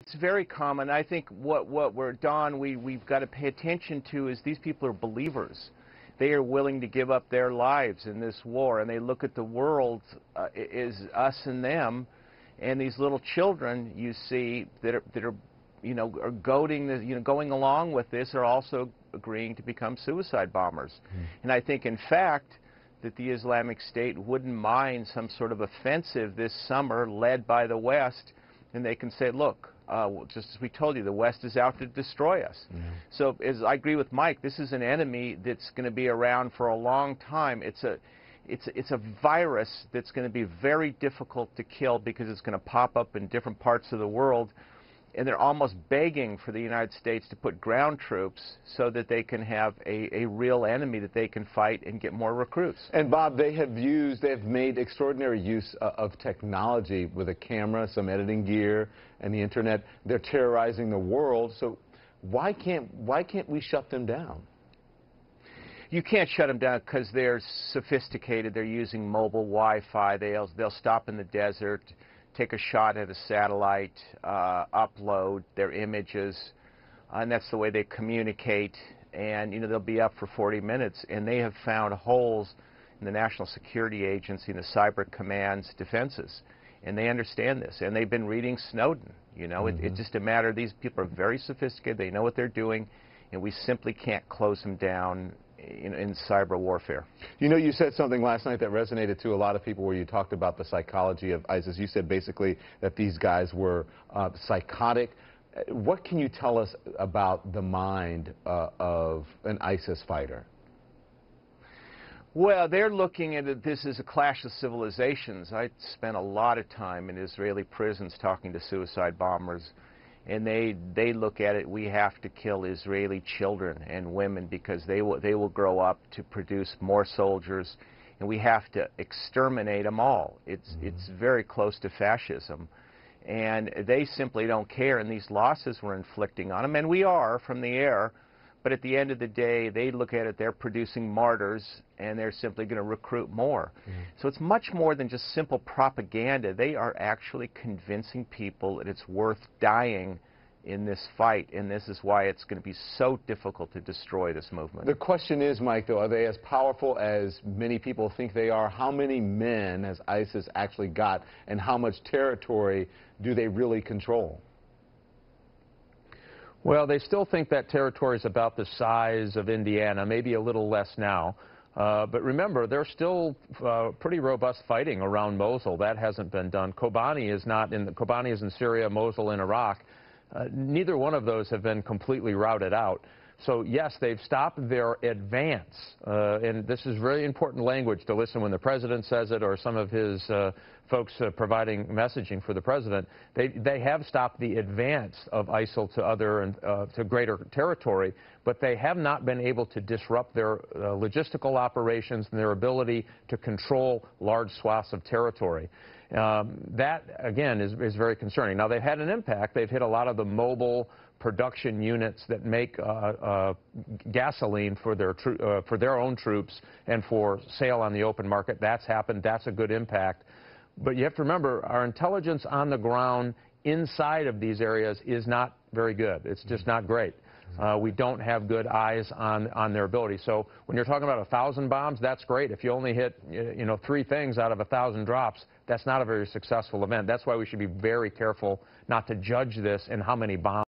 It's very common. I think we've got to pay attention to is these people are believers. They are willing to give up their lives in this war, and they look at the world as us and them, and these little children you see that are are goading the, going along with this are also agreeing to become suicide bombers. And I think in fact that the Islamic State wouldn't mind some sort of offensive this summer led by the West, and they can say, look, just as we told you, the West is out to destroy us. So as I agree with Mike, this is an enemy that's going to be around for a long time. It's a virus that's going to be very difficult to kill because it's going to pop up in different parts of the world. And they're almost begging for the United States to put ground troops so that they can have a real enemy that they can fight and get more recruits. And Bob, they have made extraordinary use of technology with a camera, some editing gear, and the internet. They're terrorizing the world. So why can't we shut them down? You can't shut them down because they're sophisticated. They're using mobile Wi-Fi. They'll stop in the desert, take a shot at a satellite, upload their images, and that's the way they communicate. And they'll be up for 40 minutes, and they have found holes in the National Security Agency and the Cyber Command's defenses, and they understand this. And they've been reading Snowden. It's just a matter. These people are very sophisticated. They know what they're doing, and we simply can't close them down in cyber warfare. You said something last night that resonated to a lot of people where you talked about the psychology of ISIS. You said basically that these guys were psychotic. What can you tell us about the mind of an ISIS fighter? Well, they're looking at this as a clash of civilizations. I spent a lot of time in Israeli prisons talking to suicide bombers. And they look at it, we have to kill Israeli children and women because they will grow up to produce more soldiers, and we have to exterminate them all. It's very close to fascism. And they simply don't care, and these losses we're inflicting on them, and we are from the air, but at the end of the day, they look at it, they're producing martyrs, and they're simply going to recruit more. So it's much more than just simple propaganda. They are actually convincing people that it's worth dying in this fight, and this is why it's going to be so difficult to destroy this movement. The question is, Mike, though, are they as powerful as many people think they are? How many men has ISIS actually got, and how much territory do they really control? Well, they still think that territory is about the size of Indiana, maybe a little less now. But remember, there's still pretty robust fighting around Mosul. That hasn't been done. Kobani is in Syria, Mosul in Iraq. Neither one of those have been completely routed out. So, yes, they've stopped their advance. And this is very important language to listen when the president says it or some of his folks providing messaging for the president. They have stopped the advance of ISIL to greater territory, but they have not been able to disrupt their logistical operations and their ability to control large swaths of territory. That, again, is very concerning. Now, they've had an impact. They've hit a lot of the mobile production units that make gasoline for their own troops and for sale on the open market. That's happened. That's a good impact. But you have to remember, our intelligence on the ground inside of these areas is not very good. It's just not great. We don't have good eyes on their ability. So when you're talking about 1,000 bombs, that's great. If you only hit 3 things out of 1,000 drops, that's not a very successful event. That's why we should be very careful not to judge this and how many bombs